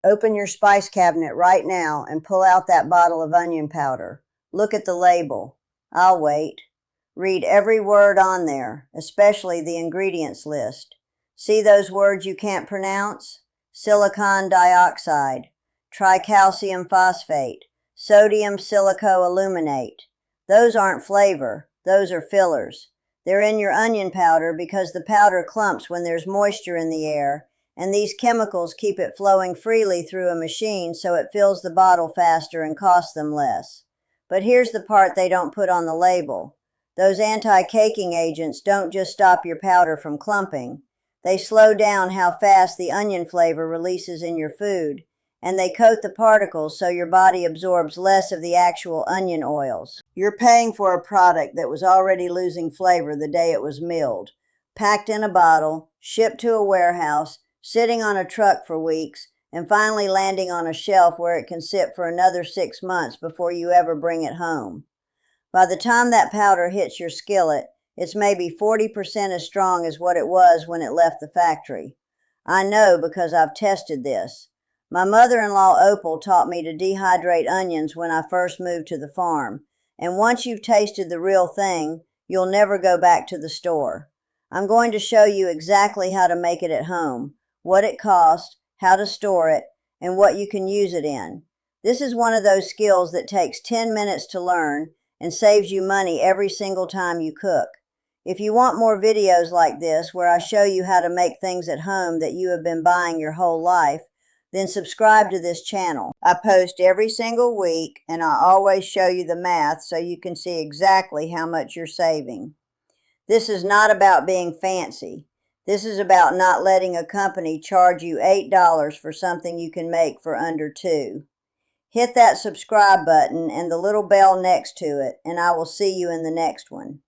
Open your spice cabinet right now and pull out that bottle of onion powder. Look at the label. I'll wait. Read every word on there, especially the ingredients list. See those words you can't pronounce? Silicon dioxide, tricalcium phosphate, sodium silicoaluminate. Those aren't flavor, those are fillers. They're in your onion powder because the powder clumps when there's moisture in the air, and these chemicals keep it flowing freely through a machine so it fills the bottle faster and costs them less. But here's the part they don't put on the label. Those anti-caking agents don't just stop your powder from clumping. They slow down how fast the onion flavor releases in your food, and they coat the particles so your body absorbs less of the actual onion oils. You're paying for a product that was already losing flavor the day it was milled, packed in a bottle, shipped to a warehouse, sitting on a truck for weeks, and finally landing on a shelf where it can sit for another 6 months before you ever bring it home. By the time that powder hits your skillet, it's maybe 40% as strong as what it was when it left the factory. I know because I've tested this. My mother-in-law Opal taught me to dehydrate onions when I first moved to the farm, and once you've tasted the real thing, you'll never go back to the store. I'm going to show you exactly how to make it at home, what it costs, how to store it, and what you can use it in. This is one of those skills that takes 10 minutes to learn and saves you money every single time you cook. If you want more videos like this where I show you how to make things at home that you have been buying your whole life, then subscribe to this channel. I post every single week and I always show you the math so you can see exactly how much you're saving. This is not about being fancy. This is about not letting a company charge you $8 for something you can make for under $2. Hit that subscribe button and the little bell next to it, and I will see you in the next one.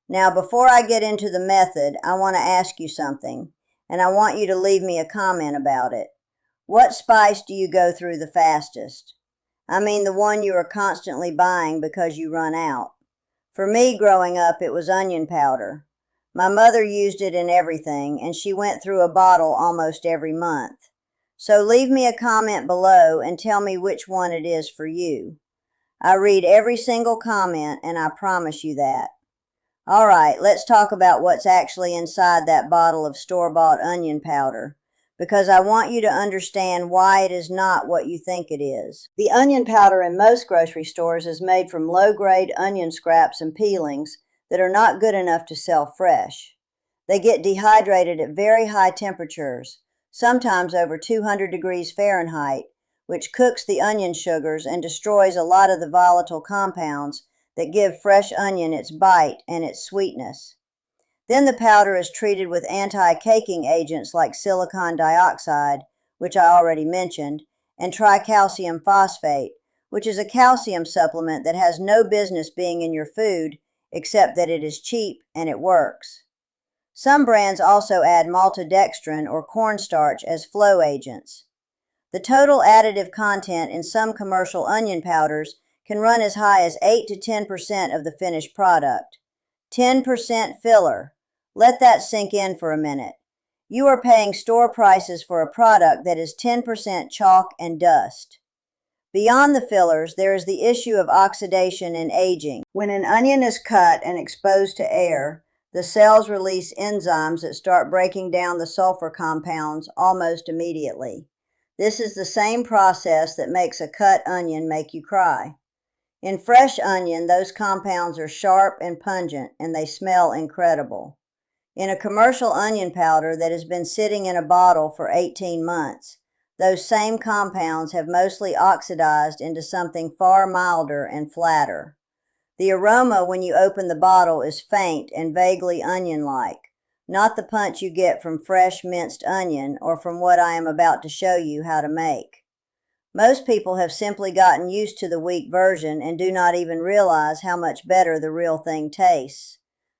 Now, before I get into the method, I want to ask you something, and I want you to leave me a comment about it. What spice do you go through the fastest? I mean the one you are constantly buying because you run out. For me, growing up, it was onion powder. My mother used it in everything, and she went through a bottle almost every month. So leave me a comment below and tell me which one it is for you. I read every single comment, and I promise you that. All right, let's talk about what's actually inside that bottle of store-bought onion powder, because I want you to understand why it is not what you think it is. The onion powder in most grocery stores is made from low-grade onion scraps and peelings that are not good enough to sell fresh. They get dehydrated at very high temperatures, sometimes over 200 degrees Fahrenheit, which cooks the onion sugars and destroys a lot of the volatile compounds that give fresh onion its bite and its sweetness. Then the powder is treated with anti-caking agents like silicon dioxide, which I already mentioned, and tricalcium phosphate, which is a calcium supplement that has no business being in your food except that it is cheap and it works. Some brands also add maltodextrin or cornstarch as flow agents. The total additive content in some commercial onion powders can run as high as 8 to 10% of the finished product. 10% filler. Let that sink in for a minute. You are paying store prices for a product that is 10% chalk and dust. Beyond the fillers, there is the issue of oxidation and aging. When an onion is cut and exposed to air, the cells release enzymes that start breaking down the sulfur compounds almost immediately. This is the same process that makes a cut onion make you cry. In fresh onion, those compounds are sharp and pungent, and they smell incredible. In a commercial onion powder that has been sitting in a bottle for 18 months, those same compounds have mostly oxidized into something far milder and flatter. The aroma when you open the bottle is faint and vaguely onion-like, not the punch you get from fresh minced onion or from what I am about to show you how to make. Most people have simply gotten used to the weak version and do not even realize how much better the real thing tastes.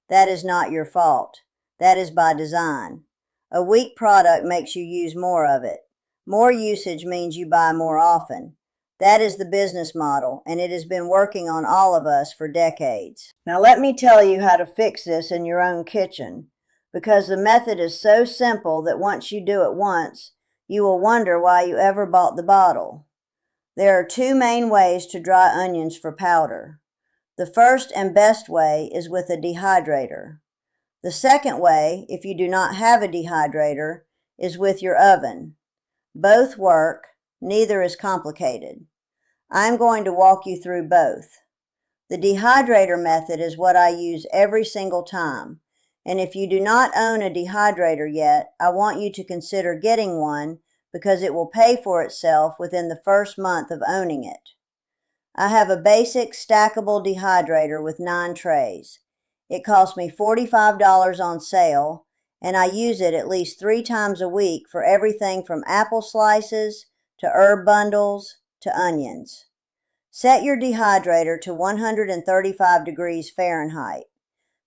That is not your fault. That is by design. A weak product makes you use more of it. More usage means you buy more often. That is the business model, and it has been working on all of us for decades. Now let me tell you how to fix this in your own kitchen, because the method is so simple that once you do it once, You will wonder why you ever bought the bottle. There are two main ways to dry onions for powder. The first and best way is with a dehydrator. The second way, if you do not have a dehydrator, is with your oven. Both work, neither is complicated. I'm going to walk you through both. The dehydrator method is what I use every single time, and if you do not own a dehydrator yet, I want you to consider getting one because it will pay for itself within the first month of owning it. I have a basic stackable dehydrator with 9 trays. It cost me $45 on sale, and I use it at least 3 times a week for everything from apple slices to herb bundles to onions. Set your dehydrator to 135 degrees Fahrenheit.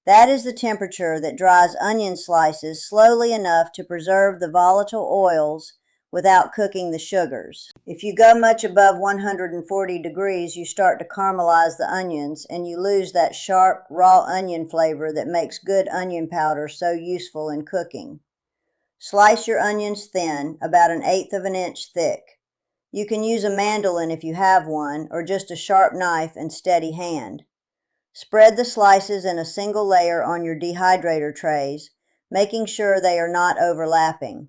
That is the temperature that dries onion slices slowly enough to preserve the volatile oils without cooking the sugars. If you go much above 140 degrees, you start to caramelize the onions and you lose that sharp, raw onion flavor that makes good onion powder so useful in cooking. Slice your onions thin, about 1/8 of an inch thick. You can use a mandolin if you have one, or just a sharp knife and steady hand. Spread the slices in a single layer on your dehydrator trays, making sure they are not overlapping.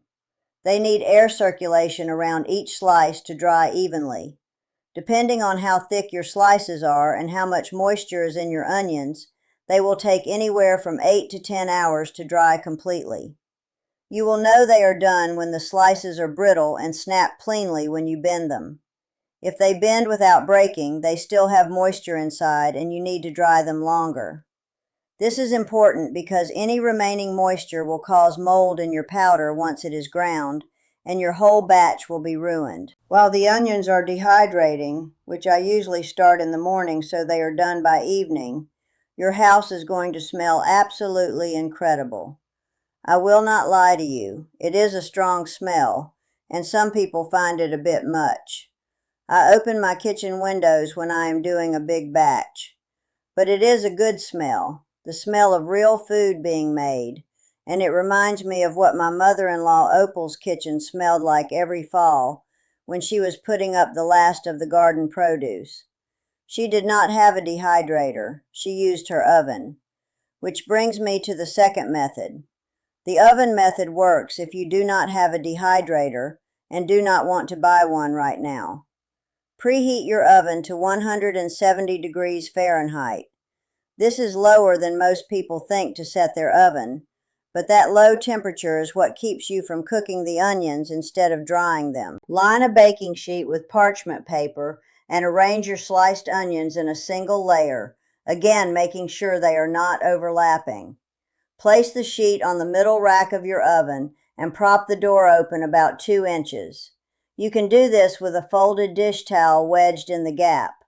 They need air circulation around each slice to dry evenly. Depending on how thick your slices are and how much moisture is in your onions, they will take anywhere from 8 to 10 hours to dry completely. You will know they are done when the slices are brittle and snap cleanly when you bend them. If they bend without breaking, they still have moisture inside and you need to dry them longer. This is important because any remaining moisture will cause mold in your powder once it is ground, and your whole batch will be ruined. While the onions are dehydrating, which I usually start in the morning so they are done by evening, your house is going to smell absolutely incredible. I will not lie to you, it is a strong smell, and some people find it a bit much. I open my kitchen windows when I am doing a big batch. But it is a good smell, the smell of real food being made, and it reminds me of what my mother-in-law Opal's kitchen smelled like every fall when she was putting up the last of the garden produce. She did not have a dehydrator, she used her oven. Which brings me to the second method. The oven method works if you do not have a dehydrator and do not want to buy one right now. Preheat your oven to 170 degrees Fahrenheit. This is lower than most people think to set their oven, but that low temperature is what keeps you from cooking the onions instead of drying them. Line a baking sheet with parchment paper and arrange your sliced onions in a single layer, again making sure they are not overlapping. Place the sheet on the middle rack of your oven and prop the door open about 2 inches. You can do this with a folded dish towel wedged in the gap.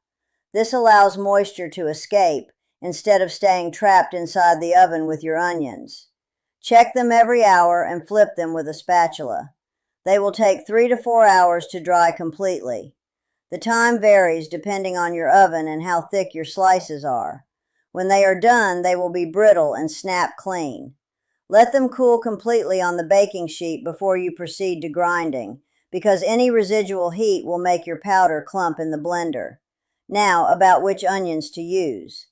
This allows moisture to escape instead of staying trapped inside the oven with your onions. Check them every hour and flip them with a spatula. They will take 3 to 4 hours to dry completely. The time varies depending on your oven and how thick your slices are. When they are done, they will be brittle and snap clean. Let them cool completely on the baking sheet before you proceed to grinding, because any residual heat will make your powder clump in the blender. Now, about which onions to use.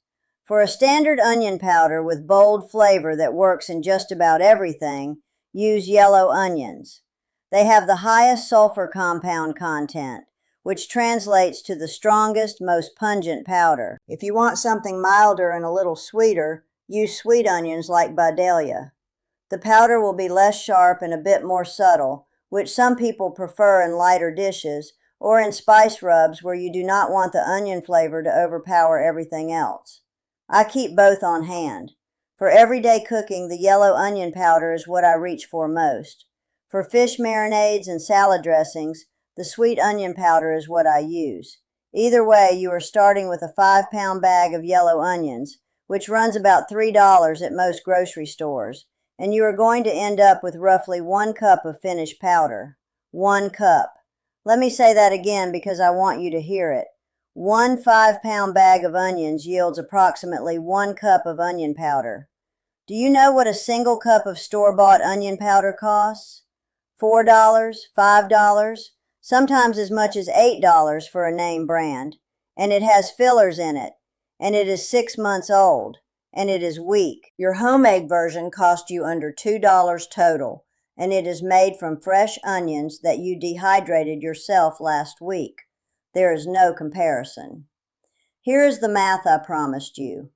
For a standard onion powder with bold flavor that works in just about everything, use yellow onions. They have the highest sulfur compound content, which translates to the strongest, most pungent powder. If you want something milder and a little sweeter, use sweet onions like Vidalia. The powder will be less sharp and a bit more subtle, which some people prefer in lighter dishes or in spice rubs where you do not want the onion flavor to overpower everything else. I keep both on hand. For everyday cooking, the yellow onion powder is what I reach for most. For fish marinades and salad dressings, the sweet onion powder is what I use. Either way, you are starting with a 5-pound bag of yellow onions, which runs about $3 at most grocery stores, and you are going to end up with roughly 1 cup of finished powder. 1 cup. Let me say that again because I want you to hear it. 1 5-pound bag of onions yields approximately 1 cup of onion powder. Do you know what a single cup of store-bought onion powder costs? $4, $5, sometimes as much as $8 for a name brand, and it has fillers in it, and it is 6 months old, and it is weak. Your homemade version cost you under $2 total, and it is made from fresh onions that you dehydrated yourself last week. There is no comparison. Here is the math I promised you.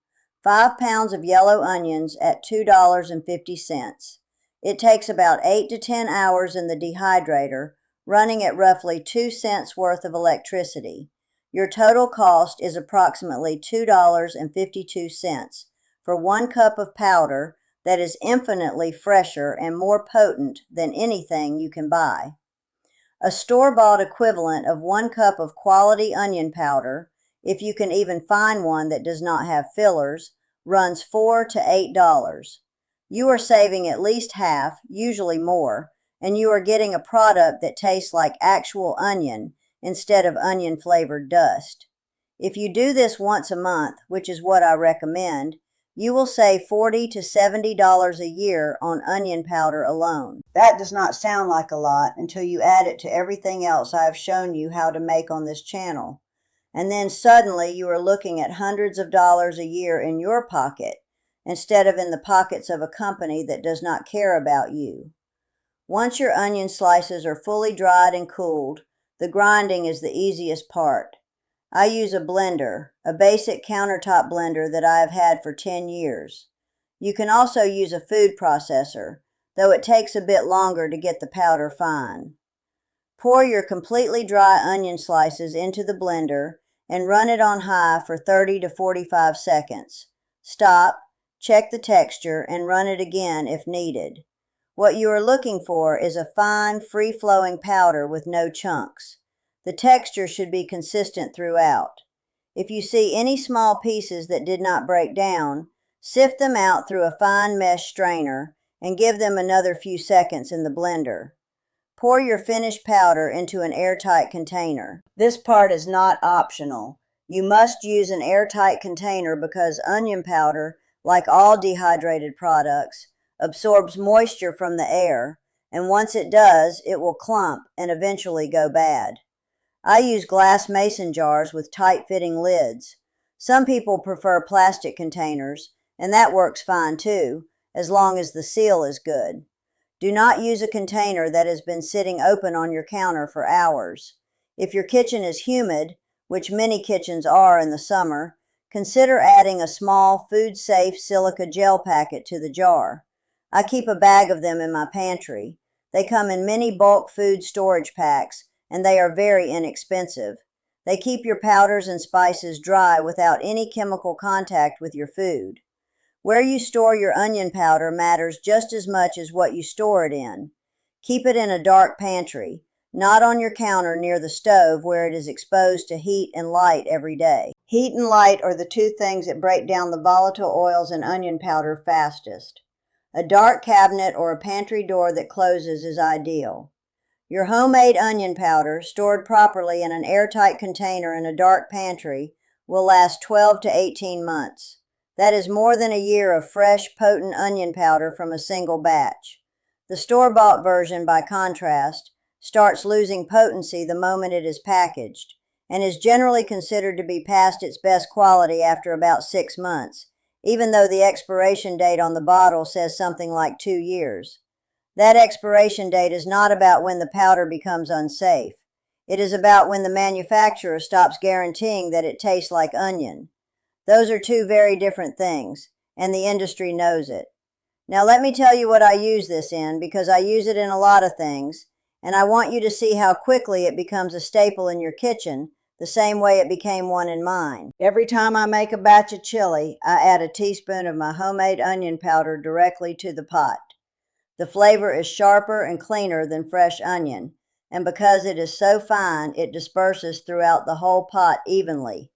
5 pounds of yellow onions at $2.50. It takes about 8 to 10 hours in the dehydrator, running at roughly 2 cents worth of electricity. Your total cost is approximately $2.52 for 1 cup of powder that is infinitely fresher and more potent than anything you can buy. A store-bought equivalent of 1 cup of quality onion powder, if you can even find one that does not have fillers, runs $4 to $8. You are saving at least half, usually more, and you are getting a product that tastes like actual onion instead of onion-flavored dust. If you do this once a month, which is what I recommend, you will save $40 to $70 a year on onion powder alone. That does not sound like a lot until you add it to everything else I have shown you how to make on this channel. And then suddenly you are looking at hundreds of dollars a year in your pocket, instead of in the pockets of a company that does not care about you. Once your onion slices are fully dried and cooled, the grinding is the easiest part. I use a blender, a basic countertop blender that I have had for 10 years. You can also use a food processor, though it takes a bit longer to get the powder fine. Pour your completely dry onion slices into the blender and run it on high for 30 to 45 seconds. Stop, check the texture, and run it again if needed. What you are looking for is a fine, free-flowing powder with no chunks. The texture should be consistent throughout. If you see any small pieces that did not break down, sift them out through a fine mesh strainer and give them another few seconds in the blender. Pour your finished powder into an airtight container. This part is not optional. You must use an airtight container because onion powder, like all dehydrated products, absorbs moisture from the air, and once it does, it will clump and eventually go bad. I use glass mason jars with tight-fitting lids. Some people prefer plastic containers, and that works fine too, as long as the seal is good. Do not use a container that has been sitting open on your counter for hours. If your kitchen is humid, which many kitchens are in the summer, consider adding a small food-safe silica gel packet to the jar. I keep a bag of them in my pantry. They come in many bulk food storage packs, and they are very inexpensive. They keep your powders and spices dry without any chemical contact with your food. Where you store your onion powder matters just as much as what you store it in. Keep it in a dark pantry, not on your counter near the stove where it is exposed to heat and light every day. Heat and light are the two things that break down the volatile oils in onion powder fastest. A dark cabinet or a pantry door that closes is ideal. Your homemade onion powder, stored properly in an airtight container in a dark pantry, will last 12 to 18 months. That is more than a year of fresh, potent onion powder from a single batch. The store-bought version, by contrast, starts losing potency the moment it is packaged, and is generally considered to be past its best quality after about 6 months, even though the expiration date on the bottle says something like 2 years. That expiration date is not about when the powder becomes unsafe. It is about when the manufacturer stops guaranteeing that it tastes like onion. Those are two very different things, and the industry knows it. Now let me tell you what I use this in, because I use it in a lot of things, and I want you to see how quickly it becomes a staple in your kitchen, the same way it became one in mine. Every time I make a batch of chili, I add a teaspoon of my homemade onion powder directly to the pot. The flavor is sharper and cleaner than fresh onion, and because it is so fine, it disperses throughout the whole pot evenly.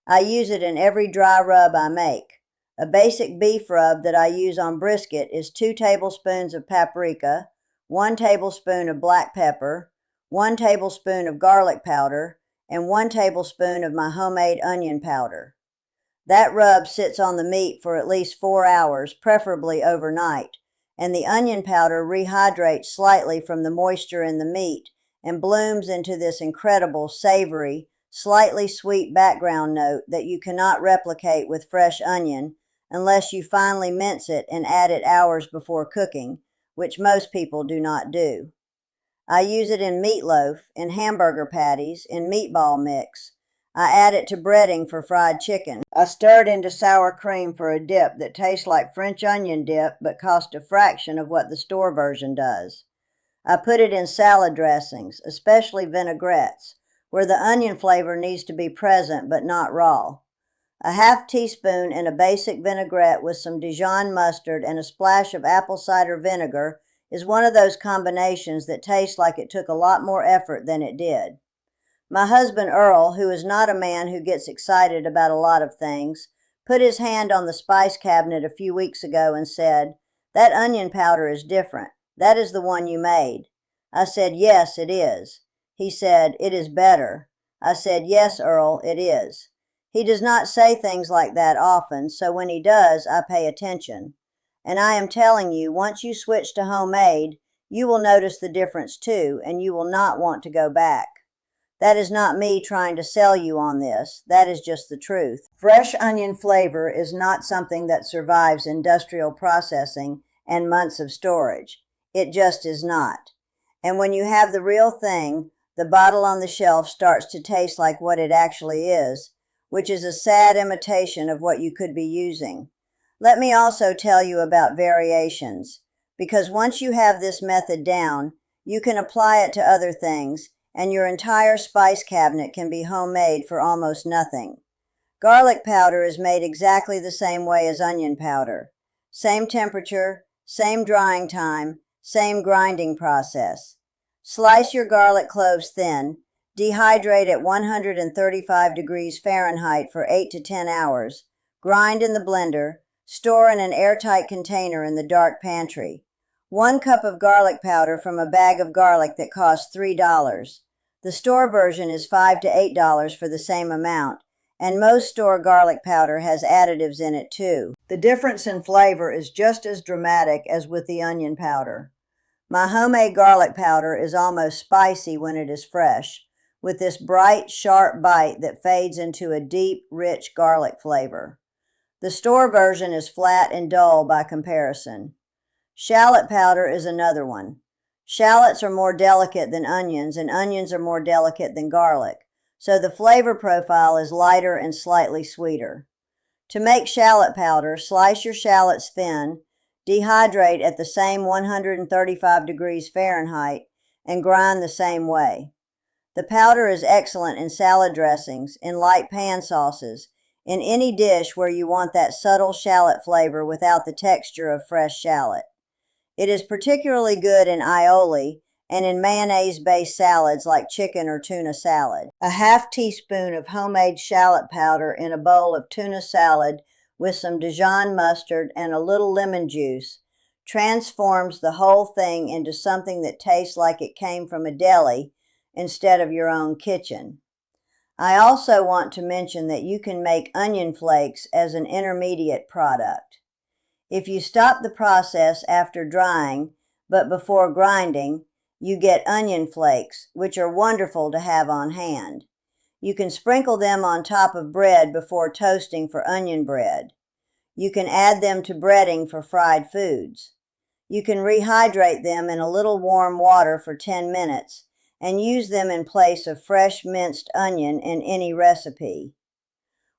I use it in every dry rub I make. A basic beef rub that I use on brisket is 2 tablespoons of paprika, 1 tablespoon of black pepper, 1 tablespoon of garlic powder, and 1 tablespoon of my homemade onion powder. That rub sits on the meat for at least 4 hours, preferably overnight, and the onion powder rehydrates slightly from the moisture in the meat and blooms into this incredible, savory, slightly sweet background note that you cannot replicate with fresh onion unless you finely mince it and add it hours before cooking, which most people do not do. I use it in meatloaf, in hamburger patties, in meatball mix. I add it to breading for fried chicken. I stir it into sour cream for a dip that tastes like French onion dip but costs a fraction of what the store version does. I put it in salad dressings, especially vinaigrettes, where the onion flavor needs to be present but not raw. A half teaspoon in a basic vinaigrette with some Dijon mustard and a splash of apple cider vinegar is one of those combinations that tastes like it took a lot more effort than it did. My husband Earl, who is not a man who gets excited about a lot of things, put his hand on the spice cabinet a few weeks ago and said, "That onion powder is different. That is the one you made." I said, "Yes, it is." He said, "It is better." I said, "Yes, Earl, it is." He does not say things like that often, so when he does, I pay attention. And I am telling you, once you switch to homemade, you will notice the difference too, and you will not want to go back. That is not me trying to sell you on this. That is just the truth. Fresh onion flavor is not something that survives industrial processing and months of storage. It just is not. And when you have the real thing, the bottle on the shelf starts to taste like what it actually is, which is a sad imitation of what you could be using. Let me also tell you about variations, because once you have this method down, you can apply it to other things, and your entire spice cabinet can be homemade for almost nothing. Garlic powder is made exactly the same way as onion powder. Same temperature, same drying time, same grinding process. Slice your garlic cloves thin, dehydrate at 135 degrees Fahrenheit for 8 to 10 hours, grind in the blender, store in an airtight container in the dark pantry. 1 cup of garlic powder from a bag of garlic that costs $3. The store version is $5 to $8 for the same amount, and most store garlic powder has additives in it too. The difference in flavor is just as dramatic as with the onion powder. My homemade garlic powder is almost spicy when it is fresh, with this bright, sharp bite that fades into a deep, rich garlic flavor. The store version is flat and dull by comparison. Shallot powder is another one. Shallots are more delicate than onions, and onions are more delicate than garlic, so the flavor profile is lighter and slightly sweeter. To make shallot powder, slice your shallots thin, dehydrate at the same 135 degrees Fahrenheit, and grind the same way. The powder is excellent in salad dressings, in light pan sauces, in any dish where you want that subtle shallot flavor without the texture of fresh shallot. It is particularly good in aioli and in mayonnaise-based salads like chicken or tuna salad. A half teaspoon of homemade shallot powder in a bowl of tuna salad with some Dijon mustard and a little lemon juice transforms the whole thing into something that tastes like it came from a deli instead of your own kitchen. I also want to mention that you can make onion flakes as an intermediate product. If you stop the process after drying, but before grinding, you get onion flakes, which are wonderful to have on hand. You can sprinkle them on top of bread before toasting for onion bread. You can add them to breading for fried foods. You can rehydrate them in a little warm water for 10 minutes and use them in place of fresh minced onion in any recipe.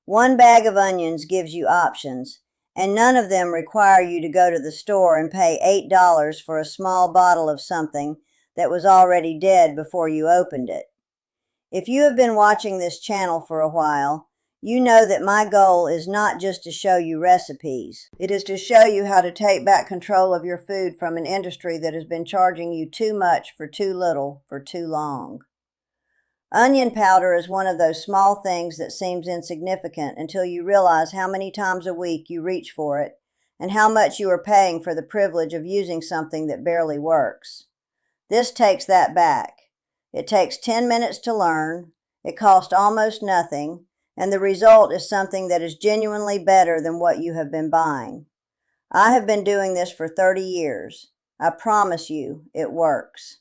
1 bag of onions gives you options, and none of them require you to go to the store and pay $8 for a small bottle of something that was already dead before you opened it. If you have been watching this channel for a while, you know that my goal is not just to show you recipes. It is to show you how to take back control of your food from an industry that has been charging you too much for too little for too long. Onion powder is one of those small things that seems insignificant until you realize how many times a week you reach for it and how much you are paying for the privilege of using something that barely works. This takes that back. It takes 10 minutes to learn, it costs almost nothing, and the result is something that is genuinely better than what you have been buying. I have been doing this for 30 years. I promise you, it works.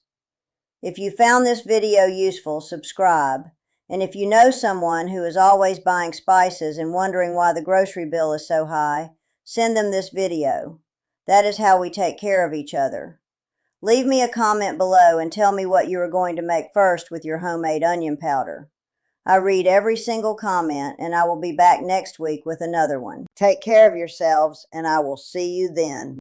If you found this video useful, subscribe. And if you know someone who is always buying spices and wondering why the grocery bill is so high, send them this video. That is how we take care of each other. Leave me a comment below and tell me what you are going to make first with your homemade onion powder. I read every single comment, and I will be back next week with another one. Take care of yourselves, and I will see you then.